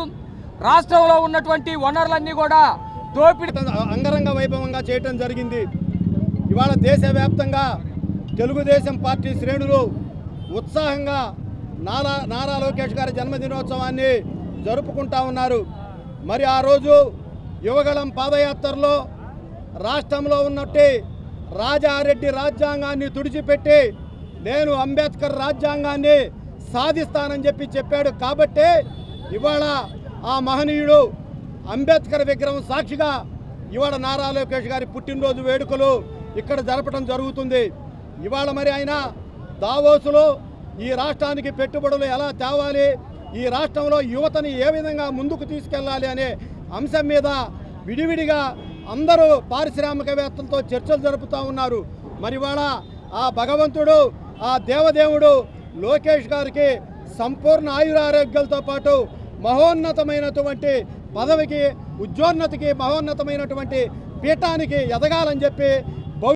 రాష్ట్రంలో ఉన్నటువంటి వనరులన్నీ కూడా దోపిడీ అంగరంగ వైభవంగా చేయటం జరిగింది. ఇవాళ దేశవ్యాప్తంగా తెలుగుదేశం పార్టీ శ్రేణులు ఉత్సాహంగా నారా లోకేష్ గారి జన్మదినోత్సవాన్ని జరుపుకుంటా ఉన్నారు. మరి ఆ రోజు యువగళం పాదయాత్రలో రాష్ట్రంలో ఉన్నట్టు రాజారెడ్డి రాజ్యాంగాన్ని తుడిచిపెట్టి నేను అంబేద్కర్ రాజ్యాంగాన్ని సాధిస్తానని చెప్పాడు. కాబట్టే ఇవాళ ఆ మహనీయుడు అంబేద్కర్ విగ్రహం సాక్షిగా ఇవాళ నారా లోకేష్ గారి పుట్టినరోజు వేడుకలు ఇక్కడ జరపడం జరుగుతుంది. ఇవాళ మరి ఆయన దావోసులో ఈ రాష్ట్రానికి పెట్టుబడులు ఎలా తేవాలి, ఈ రాష్ట్రంలో యువతని ఏ విధంగా ముందుకు తీసుకెళ్లాలి అనే అంశం మీద విడివిడిగా అందరూ పారిశ్రామికవేత్తలతో చర్చలు జరుపుతూ ఉన్నారు. మరి ఇవాళ ఆ భగవంతుడు, ఆ దేవదేవుడు లోకేష్ గారికి సంపూర్ణ ఆయురారోగ్యాలతో పాటు మహోన్నతమైనటువంటి పదవికి, ఉద్యోన్నతికి, మహోన్నతమైనటువంటి పీఠానికి ఎదగాలని చెప్పి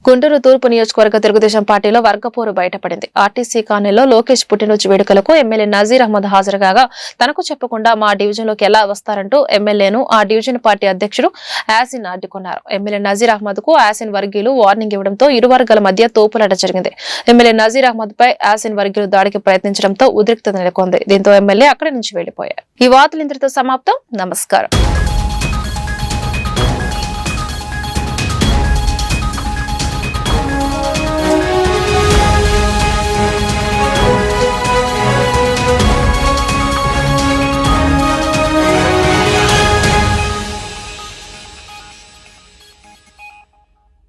గుంటూరు తూర్పు నియోజకవర్గ తెలుగుదేశం పార్టీలో వర్గపోరు బయటపడింది. ఆర్టీసీ కాలనీలో లోకేష్ పుట్టినరోజు వేడుకలకు ఎమ్మెల్యే నజీర్ అహ్మద్ హాజరు కాగా తనకు చెప్పకుండా మా డివిజన్లోకి ఎలా వస్తారంటూ ఎమ్మెల్యేను ఆ డివిజన్ పార్టీ అధ్యక్షుడు యాసిన్ అడ్డుకున్నారు. ఎమ్మెల్యే నజీర్ అహ్మద్ కు యాసిన్ వర్గీయులు వార్నింగ్ ఇవ్వడంతో ఇరు వర్గాల మధ్య తోపులాట జరిగింది. ఎమ్మెల్యే నజీర్ అహ్మద్ పై యాసిన్ వర్గీయులు దాడికి ప్రయత్నించడంతో ఉద్రిక్తత నెలకొంది. దీంతో ఎమ్మెల్యే అక్కడి నుంచి వెళ్లిపోయారు. ఈ వార్తలు ఇంతటితో సమాప్తం. నమస్కారం.